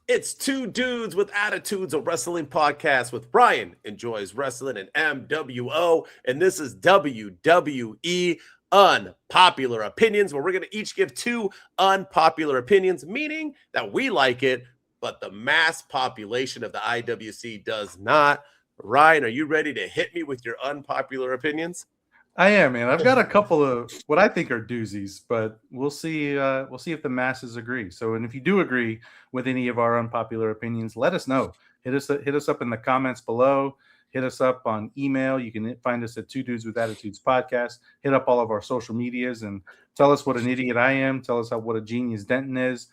It's Two Dudes with Attitudes, a wrestling podcast with Brian enjoys wrestling and MWO, and this is WWE Unpopular Opinions, where we're going to each give two unpopular opinions, meaning that we like it, but the mass population of the IWC does not. Ryan, are you ready to hit me with your unpopular opinions? I am, man. I've got a couple of what I think are doozies, but we'll see. We'll see if the masses agree. So, and if you do agree with any of our unpopular opinions, let us know. Hit us up in the comments below. Hit us up on email. You can find us at Two Dudes with Attitudes Podcast. Hit up all of our social medias and tell us what an idiot I am. Tell us what a genius Denton is.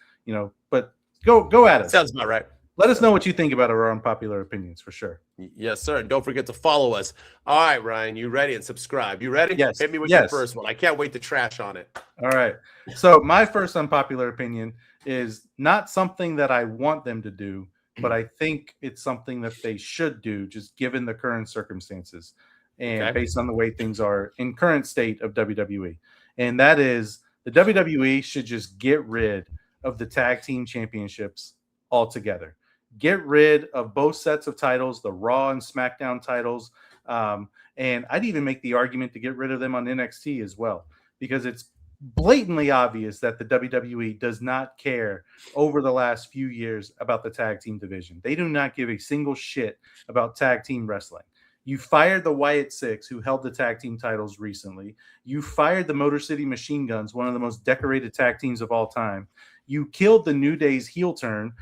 But go at us. Sounds about right. Let us know what you think about our unpopular opinions for sure. Yes, sir. And don't forget to follow us. All right, Ryan, you ready? And subscribe. You ready? Yes. Hit me with your first one. I can't wait to trash on it. All right. So my first unpopular opinion is not something that I want them to do, but I think it's something that they should do, just given the current circumstances and based on the way things are in current state of WWE. And that is the WWE should just get rid of the tag team championships altogether. Get rid of both sets of titles, the Raw and SmackDown titles. And I'd even make the argument to get rid of them on NXT as well, because it's blatantly obvious that the WWE does not care over the last few years about the tag team division. They do not give a single shit about tag team wrestling. You fired the Wyatt Six, who held the tag team titles recently. You fired the Motor City Machine Guns, one of the most decorated tag teams of all time. You killed the New Day's heel turn.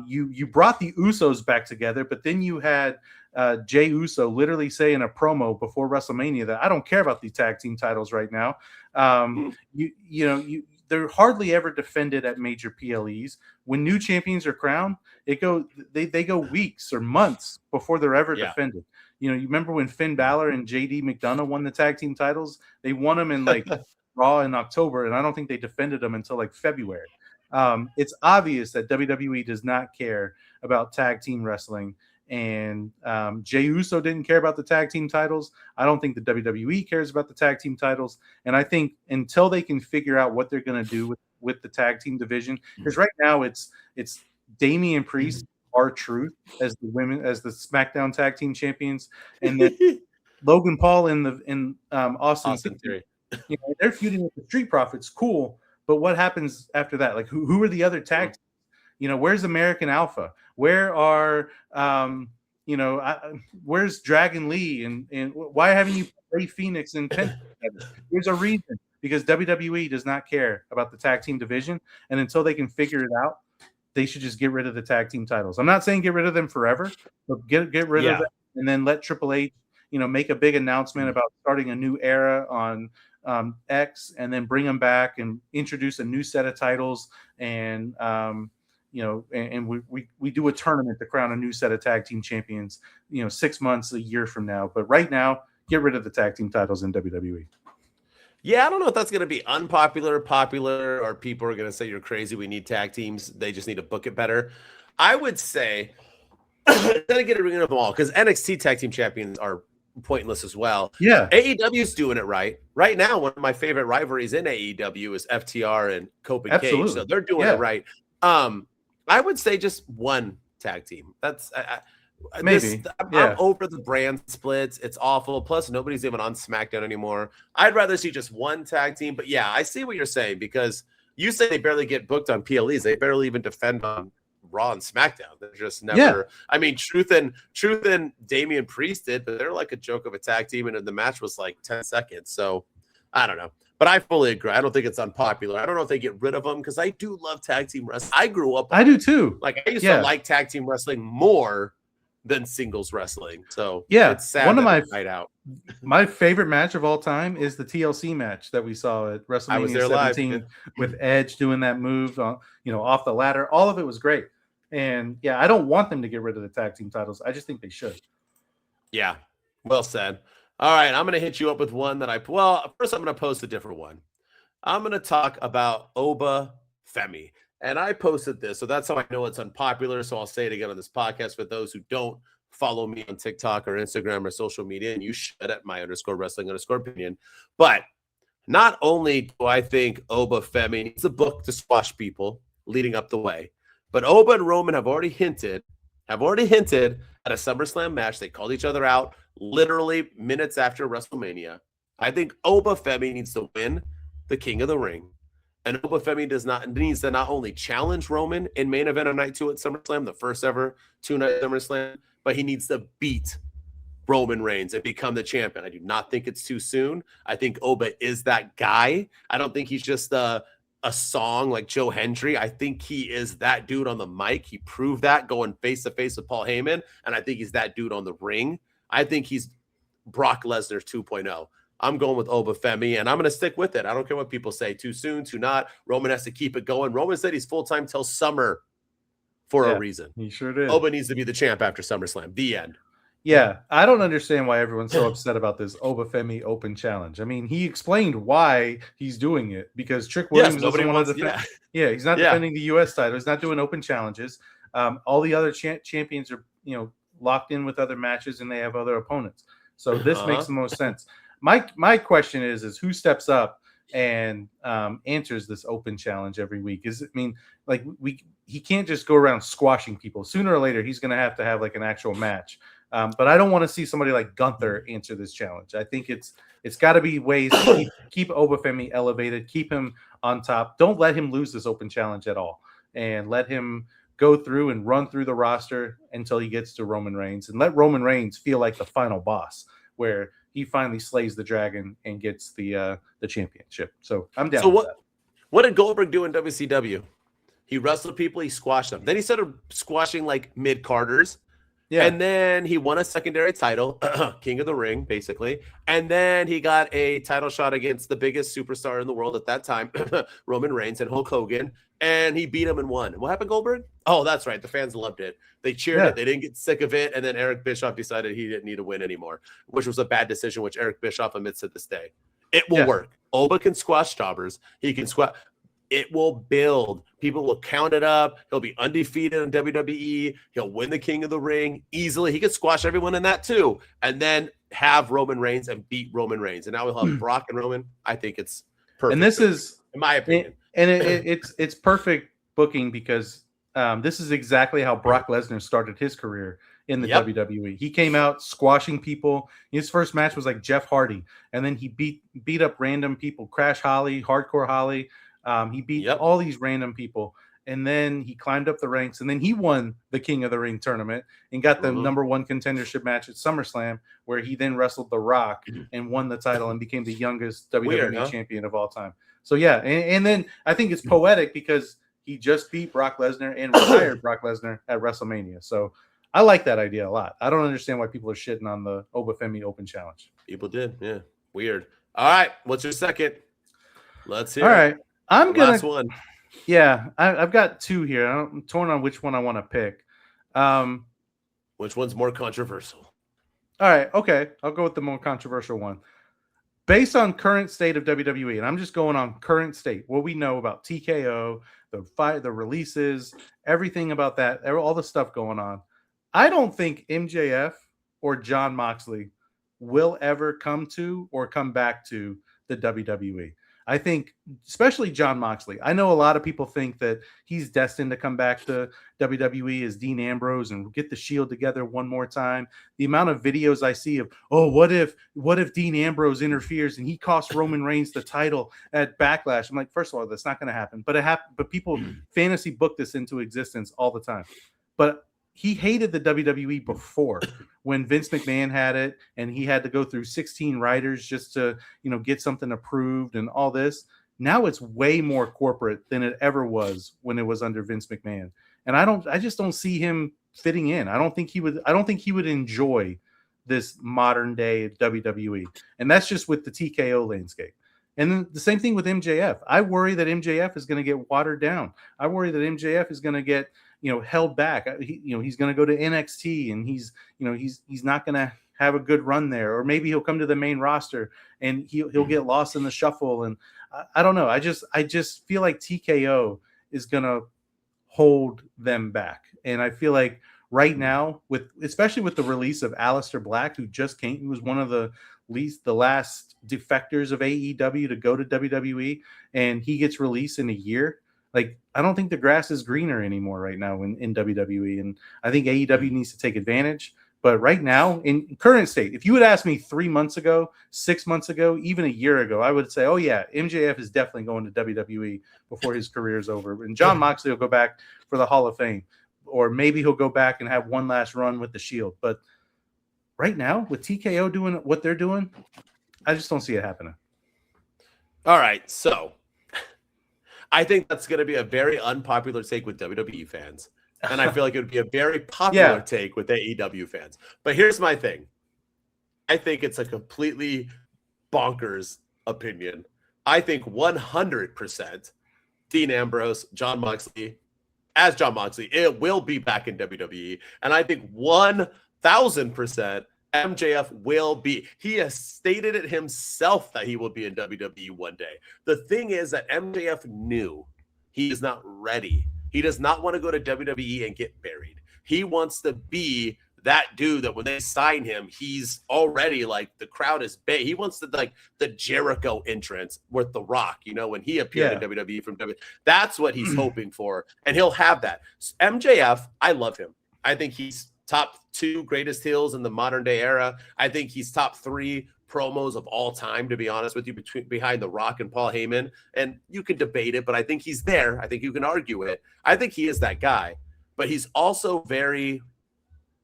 You brought the Usos back together, but then you had Jey Uso literally say in a promo before WrestleMania that I don't care about these tag team titles right now. They're hardly ever defended at major PLEs. When new champions are crowned, they go weeks or months before they're ever defended. You remember when Finn Balor and JD McDonough won the tag team titles? They won them in like Raw in October, and I don't think they defended them until like February. It's obvious that WWE does not care about tag team wrestling, and Jey Uso didn't care about the tag team titles. I don't think the WWE cares about the tag team titles, and I think until they can figure out what they're going to do with the tag team division, because right now it's Damian Priest, R-Truth as the SmackDown tag team champions, and then Logan Paul in Austin Theory. They're feuding with the Street Profits. Cool. But what happens after that? Like, who are the other tag teams? Where's American Alpha? Where are, where's Dragon Lee? And why haven't you put Ray Phoenix and Penta together? There's a reason. Because WWE does not care about the tag team division. And until they can figure it out, they should just get rid of the tag team titles. I'm not saying get rid of them forever, but get rid of them and then let Triple H, make a big announcement about starting a new era on X, and then bring them back and introduce a new set of titles, and we do a tournament to crown a new set of tag team champions 6 months, a year from now. But right now, get rid of the tag team titles in WWE. Yeah, I don't know if that's going to be unpopular, popular, or people are going to say you're crazy. We need tag teams. They just need to book it better. I would say gotta get rid of them all, because NXT tag team champions are pointless as well. Yeah, AEW's doing it right now. One of my favorite rivalries in AEW is FTR and Cope and Cage, so they're doing it right. I would say just one tag team. That's maybe. I'm over the brand splits. It's awful. Plus, nobody's even on SmackDown anymore. I'd rather see just one tag team. But yeah, I see what you're saying, because you say they barely get booked on PLEs. They barely even defend on Raw and SmackDown. They're just never. Yeah. I mean, Truth and Damian Priest did, but they're like a joke of a tag team, and the match was like 10 seconds. So I don't know, but I fully agree. I don't think it's unpopular. I don't know if they get rid of them, because I do love tag team wrestling. I grew up. I do too. Like, I used to like tag team wrestling more than singles wrestling. So it's sad. One of my favorite match of all time is the TLC match that we saw at WrestleMania 17 with Edge doing that move on, off the ladder. All of it was great. And I don't want them to get rid of the tag team titles. I just think they should. Yeah, well said. All right, I'm going to hit you up with one that first I'm going to post a different one. I'm going to talk about Oba Femi. And I posted this, so that's how I know it's unpopular. So I'll say it again on this podcast for those who don't follow me on TikTok or Instagram or social media, and you should at my_wrestling_opinion. But not only do I think Oba Femi needs a book to squash people leading up the way, But Oba and Roman have already hinted at a SummerSlam match. They called each other out literally minutes after WrestleMania. I think Oba Femi needs to win the King of the Ring. And Oba Femi needs to not only challenge Roman in main event on night 2 at SummerSlam, the first ever 2-night SummerSlam, but he needs to beat Roman Reigns and become the champion. I do not think it's too soon. I think Oba is that guy. I don't think he's just a song like Joe Hendry. I think he is that dude on the mic. He proved that going face to face with Paul Heyman, and I think he's that dude on the ring. I think he's Brock Lesnar 2.0. I'm going with Oba Femi, and I'm going to stick with it. I don't care what people say. Too soon, too not. Roman has to keep it going. Roman said he's full-time till summer for a reason. He sure did. Oba needs to be the champ after SummerSlam. The end. Yeah, I don't understand why everyone's so upset about this Oba Femi Open Challenge. I mean, he explained why he's doing it because Trick Williams doesn't want to defend. Yeah, he's not defending the U.S. title. He's not doing open challenges. All the other champions are, locked in with other matches and they have other opponents. So this makes the most sense. My question is who steps up and answers this open challenge every week? He can't just go around squashing people. Sooner or later, he's going to have like an actual match. But I don't want to see somebody like Gunther answer this challenge. I think it's got to be ways to keep Oba Femi elevated, keep him on top. Don't let him lose this open challenge at all, and let him go through and run through the roster until he gets to Roman Reigns, and let Roman Reigns feel like the final boss, where he finally slays the dragon and gets the championship. So I'm down. So what did Goldberg do in WCW? He wrestled people, he squashed them. Then he started squashing like mid-carders. Yeah. And then he won a secondary title, King of the Ring, basically. And then he got a title shot against the biggest superstar in the world at that time, Roman Reigns and Hulk Hogan. And he beat him and won. What happened, Goldberg? Oh, that's right. The fans loved it. They cheered it. They didn't get sick of it. And then Eric Bischoff decided he didn't need to win anymore, which was a bad decision, which Eric Bischoff admits to this day. It will work. Oba can squash jobbers. He can squash. It will build. People will count it up. He'll be undefeated in WWE. He'll win the King of the Ring easily. He could squash everyone in that too. And then have Roman Reigns and beat Roman Reigns. And now we'll have Brock and Roman. I think it's perfect. And this is, in my opinion. It's perfect booking because this is exactly how Brock Lesnar started his career in the WWE. He came out squashing people. His first match was like Jeff Hardy. And then he beat up random people. Crash Holly, Hardcore Holly. He beat all these random people, and then he climbed up the ranks, and then he won the King of the Ring tournament and got the number 1 contendership match at SummerSlam, where he then wrestled The Rock and won the title and became the youngest WWE champion of all time. So and then I think it's poetic because he just beat Brock Lesnar and retired Brock Lesnar at WrestleMania. So I like that idea a lot. I don't understand why people are shitting on the Oba Femi Open Challenge. People did, yeah, weird. All right, what's your second? Let's hear. All right. Last one. Yeah, I've got 2 here. I'm torn on which one I want to pick. Which one's more controversial? All right, okay. I'll go with the more controversial one. Based on current state of WWE, and I'm just going on current state, what we know about TKO, the releases, everything about that, all the stuff going on. I don't think MJF or Jon Moxley will ever come to or come back to the WWE. I think, especially Jon Moxley. I know a lot of people think that he's destined to come back to WWE as Dean Ambrose and get the Shield together one more time. The amount of videos I see of, what if Dean Ambrose interferes and he costs Roman Reigns the title at Backlash? I'm like, first of all, that's not going to happen. But it happened. But people fantasy book this into existence all the time. But he hated the WWE before when Vince McMahon had it and he had to go through 16 writers just to, get something approved and all this. Now it's way more corporate than it ever was when it was under Vince McMahon. And I just don't see him fitting in. I don't think he would enjoy this modern day WWE. And that's just with the TKO landscape. And then the same thing with MJF. I worry that MJF is going to get watered down. I worry that MJF is going to get, held back. He's going to go to NXT and he's not going to have a good run there, or maybe he'll come to the main roster and he'll get lost in the shuffle. And I don't know. I just feel like TKO is going to hold them back. And I feel like right now, especially with the release of Aleister Black, who was one of the last defectors of AEW to go to WWE, and he gets released in a year. Like, I don't think the grass is greener anymore right now in WWE. And I think AEW needs to take advantage. But right now, in current state, if you would ask me 3 months ago, 6 months ago, even a year ago, I would say, oh, yeah, MJF is definitely going to WWE before his career is over. And John Moxley will go back for the Hall of Fame. Or maybe he'll go back and have one last run with the Shield. But right now, with TKO doing what they're doing, I just don't see it happening. All right, so I think that's going to be a very unpopular take with WWE fans. And I feel like it would be a very popular take with AEW fans. But here's my thing. I think it's a completely bonkers opinion. I think 100% Dean Ambrose, John Moxley, as John Moxley, it will be back in WWE. And I think 1,000% MJF will be. He has stated it himself that he will be in WWE one day. The thing is that MJF knew he is not ready. He does not want to go to WWE and get buried. He wants to be that dude that when they sign him, he's already like the crowd is big. He wants to like the Jericho entrance with The Rock, you know, when he appeared in WWE from WWE. That's what he's hoping for. And he'll have that. MJF, I love him. I think he's top 2 greatest heels in the modern day era. I think he's top 3 promos of all time, to be honest with you, behind The Rock and Paul Heyman. And you can debate it, but I think he's there. I think you can argue it. I think he is that guy, but he's also very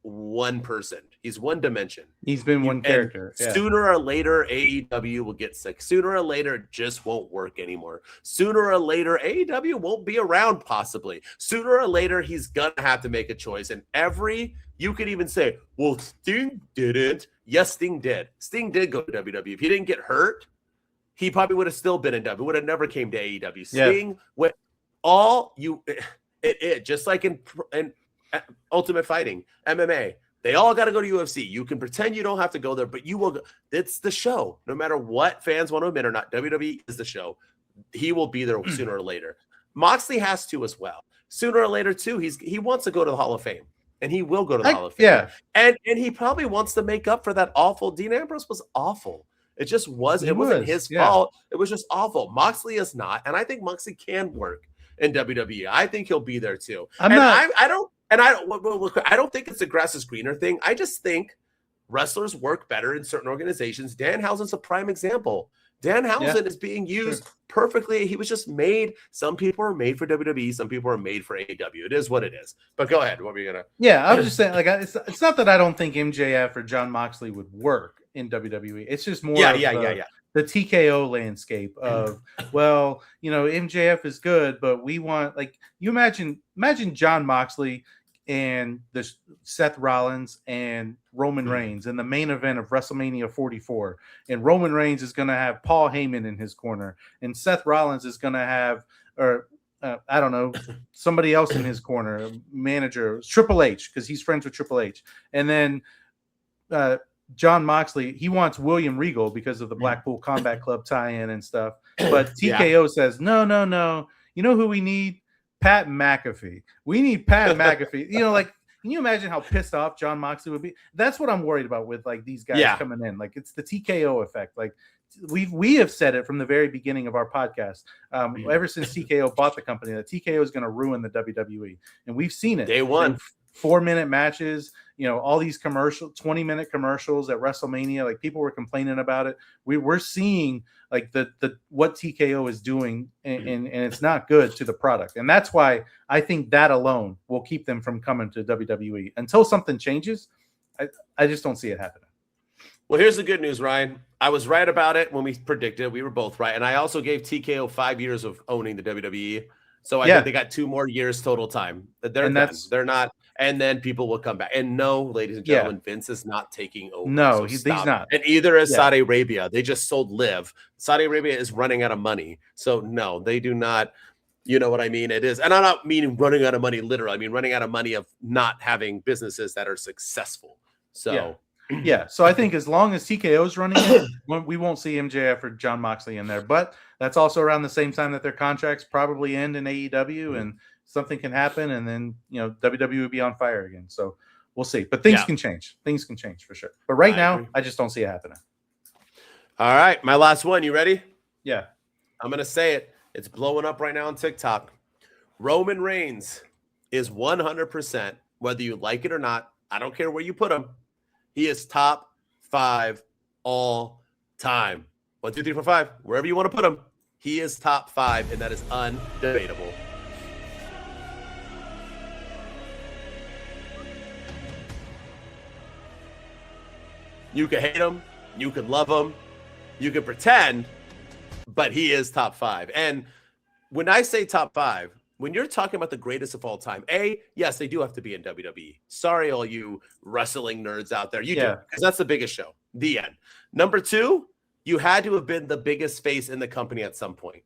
one person. He's one dimension. He's been one character. Sooner or later, AEW will get sick. Sooner or later, it just won't work anymore. Sooner or later, AEW won't be around possibly. Sooner or later, he's going to have to make a choice. And you could even say, well, Sting didn't. Yes, Sting did. Sting did go to WWE. If he didn't get hurt, he probably would have still been in WWE. Would have never came to AEW. Sting went just like in Ultimate Fighting, MMA. They all got to go to UFC. You can pretend you don't have to go there, but you will go. It's the show. No matter what fans want to admit or not, WWE is the show. He will be there sooner or later. Moxley has to as well. Sooner or later, too, he wants to go to the Hall of Fame. And he will go to the Hall of Fame. Yeah. And he probably wants to make up for that awful. Dean Ambrose was awful. It just was. It wasn't his fault. It was just awful. Moxley is not. And I think Moxley can work in WWE. I think he'll be there too. I don't think it's a grass is greener thing. I just think wrestlers work better in certain organizations. Danhausen's a prime example. Danhausen is being used perfectly. He was just made. Some people are made for WWE. Some people are made for AEW. It is what it is. But go ahead. What were you gonna? Yeah, I was just saying. Like, it's not that I don't think MJF or John Moxley would work in WWE. It's just more. The TKO landscape of, well, you know, MJF is good, but we want, like, you imagine John Moxley and the Seth Rollins and Roman Reigns in the main event of WrestleMania 44. And Roman Reigns is going to have Paul Heyman in his corner. And Seth Rollins is going to have, I don't know, somebody else in his corner, manager, Triple H, because he's friends with Triple H. And then John Moxley, he wants William Regal because of the Blackpool Combat Club tie-in and stuff. But TKO says, no. You know who we need? Pat McAfee. We need Pat McAfee. You know, like, can you imagine how pissed off John Moxley would be? That's what I'm worried about with like these guys coming in. Like, it's the TKO effect. Like, we have said it from the very beginning of our podcast. Ever since TKO bought the company, that TKO is going to ruin the WWE, and we've seen it. Day one. 4-minute matches, you know, all these 20-minute commercials at WrestleMania. Like, people were complaining about it. We're seeing like the what TKO is doing, and it's not good to the product. And that's why I think that alone will keep them from coming to WWE until something changes. I just don't see it happening. Well, here's the good news, Ryan. I was right about it when we predicted. We were both right. And I also gave TKO 5 years of owning the WWE. So I think they got 2 more years total time. They're not. And then people will come back. And no, ladies and gentlemen, Vince is not taking over. No, so he's not. And either is Saudi Arabia. They just sold Live. Saudi Arabia is running out of money. So no, they do not. You know what I mean? It is. And I'm not meaning running out of money literally. I mean running out of money of not having businesses that are successful. So so I think as long as TKO is running it, we won't see MJF or John Moxley in there. But that's also around the same time that their contracts probably end in AEW, and something can happen, and then, you know, WWE will be on fire again. So we'll see. But things can change. Things can change for sure. But right now, I just don't see it happening. All right, my last one. You ready? Yeah. I'm going to say it. It's blowing up right now on TikTok. Roman Reigns is 100%, whether you like it or not. I don't care where you put him. He is top 5 all time. 1, 2, 3, 4, 5. Wherever you want to put him, he is top 5, and that is undebatable. You can hate him, you can love him, you can pretend, but he is top 5. And when I say top 5, when you're talking about the greatest of all time, yes, they do have to be in WWE. Sorry, all you wrestling nerds out there. You do, because that's the biggest show. The end. Number 2, you had to have been the biggest face in the company at some point.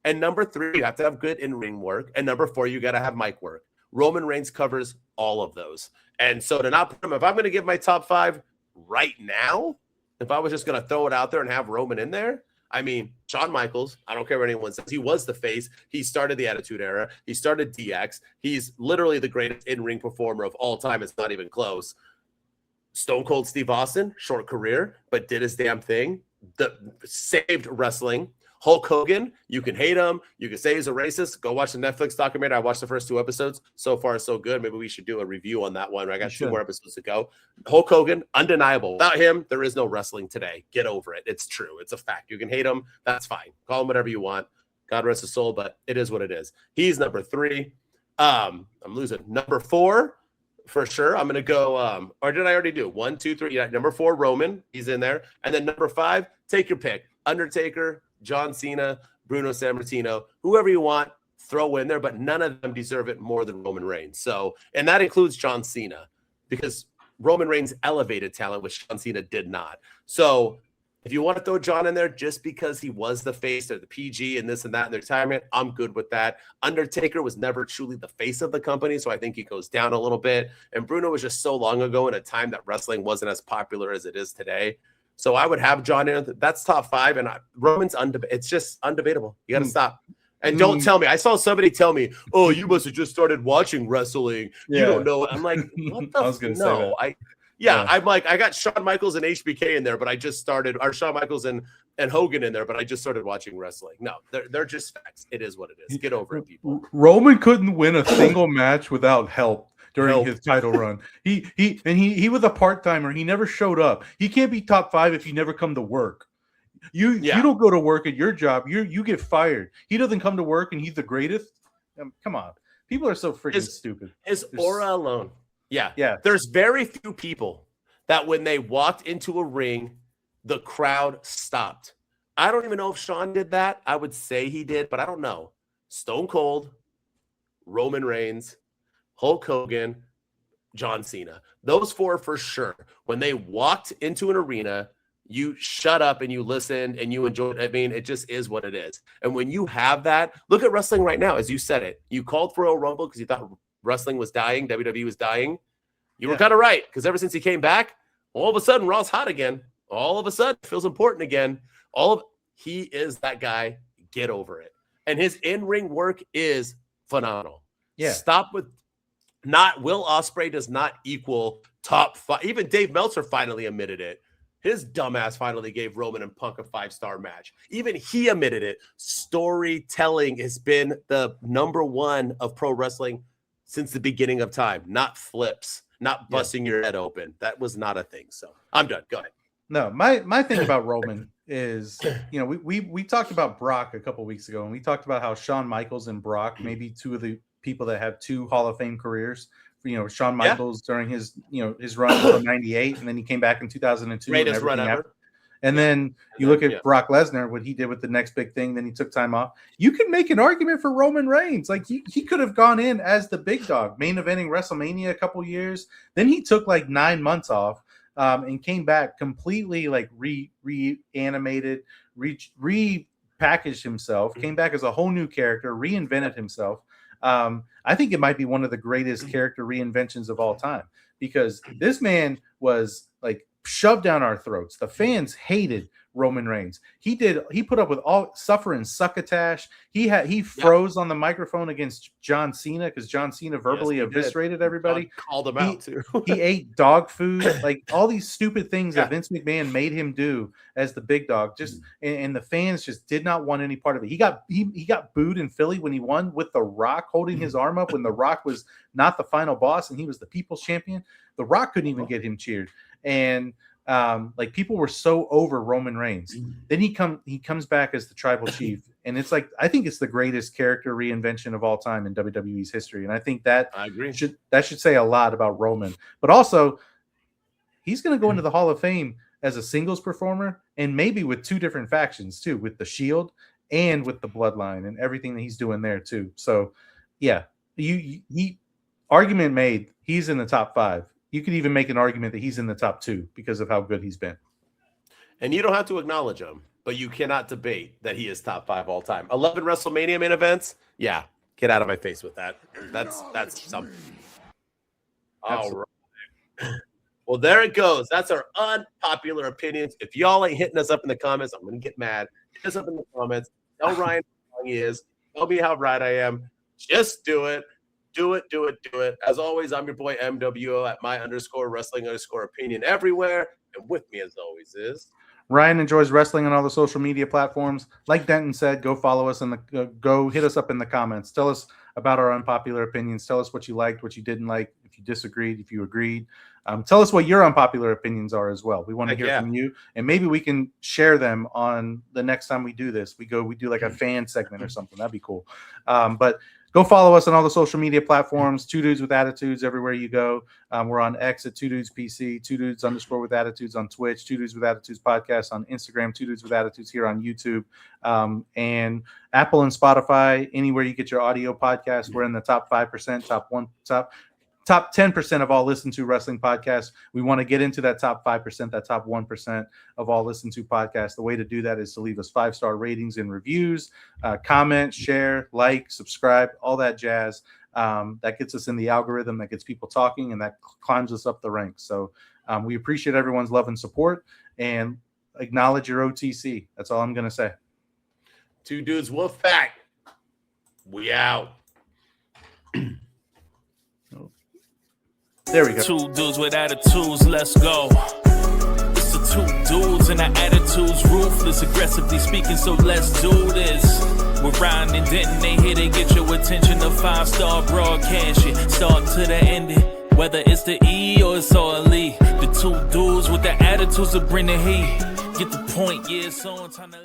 And number 3, you have to have good in-ring work. And number 4, you got to have mic work. Roman Reigns covers all of those. And so to not put him, if I'm going to give my top 5 right now, if I was just going to throw it out there and have Roman in there, I mean, Shawn Michaels, I don't care what anyone says. He was the face. He started the Attitude Era. He started DX. He's literally the greatest in-ring performer of all time. It's not even close. Stone Cold Steve Austin, short career, but did his damn thing. Saved wrestling. Hulk Hogan, you can hate him. You can say he's a racist. Go watch the Netflix documentary. I watched the first 2 episodes. So far, so good. Maybe we should do a review on that one. I got 2 more episodes to go. Hulk Hogan, undeniable. Without him, there is no wrestling today. Get over it. It's true. It's a fact. You can hate him. That's fine. Call him whatever you want. God rest his soul, but it is what it is. He's number 3. I'm losing. Number 4, for sure. I'm going to go, or did I already do 1, 2, 3? Yeah, number 4, Roman. He's in there. And then number 5, take your pick. Undertaker, John Cena, Bruno Sammartino, whoever you want, throw in there, but none of them deserve it more than Roman Reigns. So, and that includes John Cena, because Roman Reigns elevated talent, which John Cena did not. So if you want to throw John in there just because he was the face or the PG and this and that in their retirement, I'm good with that. Undertaker was never truly the face of the company, so I think he goes down a little bit. And Bruno was just so long ago in a time that wrestling wasn't as popular as it is today. So I would have John in. That's top 5, and Roman's it's just undebatable. You got to stop. And don't tell me. I saw somebody tell me, "Oh, you must have just started watching wrestling. You don't know." I'm like, "What the?" I was going to say that. I'm like, I got Shawn Michaels and HBK in there, but I just started, or Shawn Michaels and Hogan in there, but I just started watching wrestling. No, they're just facts. It is what it is. Get over it, people. Roman couldn't win a single match without help during his title run. He was a part-timer. He never showed up. He can't be top 5 if you never come to work. You don't go to work at your job. You get fired. He doesn't come to work and he's the greatest. Come on. People are so freaking stupid. His aura alone. Yeah. There's very few people that when they walked into a ring, the crowd stopped. I don't even know if Shawn did that. I would say he did, but I don't know. Stone Cold, Roman Reigns, Hulk Hogan, John Cena. Those 4 for sure. When they walked into an arena, you shut up and you listened and you enjoyed. I mean, it just is what it is. And when you have that, look at wrestling right now. As you said it, you called for Royal Rumble because you thought wrestling was dying. WWE was dying. You were kind of right, because ever since he came back, all of a sudden Raw's hot again. All of a sudden feels important again. He is that guy. Get over it. And his in-ring work is phenomenal. Yeah. Stop with Will Ospreay does not equal top 5. Even Dave Meltzer finally admitted it. His dumbass finally gave Roman and Punk a 5-star match. Even he admitted it. Storytelling has been the number 1 of pro wrestling since the beginning of time. Not flips, not busting your head open. That was not a thing. So I'm done. Go ahead. No, my thing about Roman is, we talked about Brock a couple weeks ago, and we talked about how Shawn Michaels and Brock, maybe 2 of the people that have 2 Hall of Fame careers. Shawn Michaels during his run in '98, and then he came back in 2002. Greatest run ever. And then you look at Brock Lesnar, what he did with the next big thing. Then he took time off. You can make an argument for Roman Reigns. Like he could have gone in as the big dog, main eventing WrestleMania a couple years. Then he took like 9 months off and came back completely like reanimated, repackaged himself, came back as a whole new character, reinvented himself. I think it might be one of the greatest character reinventions of all time, because this man was like shoved down our throats. The fans hated Roman Reigns. He put up with all suffering succotash. He froze on the microphone against John Cena because John Cena verbally eviscerated everybody. Called him out too. He ate dog food, like all these stupid things that Vince McMahon made him do as the big dog. And the fans just did not want any part of it. He got booed in Philly when he won with The Rock holding his arm up when The Rock was not the final boss and he was the people's champion. The Rock couldn't even get him cheered. And like people were so over Roman Reigns. Then he comes back as the tribal chief, and it's like I think it's the greatest character reinvention of all time in WWE's history. And I think that I agree. should say a lot about Roman. But also, he's going to go into the Hall of Fame as a singles performer, and maybe with two different factions too, with the Shield and with the Bloodline and everything that he's doing there too. So, yeah, argument made. He's in the top 5. You could even make an argument that he's in the top 2 because of how good he's been. And you don't have to acknowledge him, but you cannot debate that he is top 5 all time. 11 WrestleMania main events. Yeah, get out of my face with that. That's something. All right. Well, there it goes. That's our unpopular opinions. If y'all ain't hitting us up in the comments, I'm going to get mad. Hit us up in the comments. Tell Ryan how wrong he is. Tell me how right I am. Just do it. Do it. As always, I'm your boy MWO at my_wrestling_opinion everywhere. And with me, as always, is Ryan. Enjoys wrestling on all the social media platforms. Like Denton said, go follow us and go hit us up in the comments. Tell us about our unpopular opinions. Tell us what you liked, what you didn't like, if you disagreed, if you agreed. Tell us what your unpopular opinions are as well. We want to hear from you, and maybe we can share them on the next time we do this. We do like a fan segment or something. That'd be cool. But go follow us on all the social media platforms. 2 Dudes with Attitudes everywhere you go. We're on X at 2 Dudes PC, 2 Dudes _ with Attitudes on Twitch, 2 Dudes with Attitudes podcast on Instagram, 2 Dudes with Attitudes here on YouTube, and Apple and Spotify. Anywhere you get your audio podcast, we're in the top 5%, top 10% of all listened to wrestling podcasts. We want to get into that top 5%, that top 1% of all listened to podcasts. The way to do that is to leave us 5-star ratings and reviews, comment, share, like, subscribe, all that jazz. That gets us in the algorithm, that gets people talking, and that climbs us up the ranks. So we appreciate everyone's love and support, and acknowledge your OTC. That's all I'm going to say. 2 Dudes Wolf Pack. We out. There we go. 2 dudes with attitudes, let's go. It's the 2 dudes and our attitudes ruthless, aggressively speaking, so let's do this. We're Ryan and Denton, they here to get your attention. The 5-star broadcast, start to the ending. Whether it's the E or it's all E. The 2 dudes with the attitudes that bring the heat. Get the point, yeah, it's on time to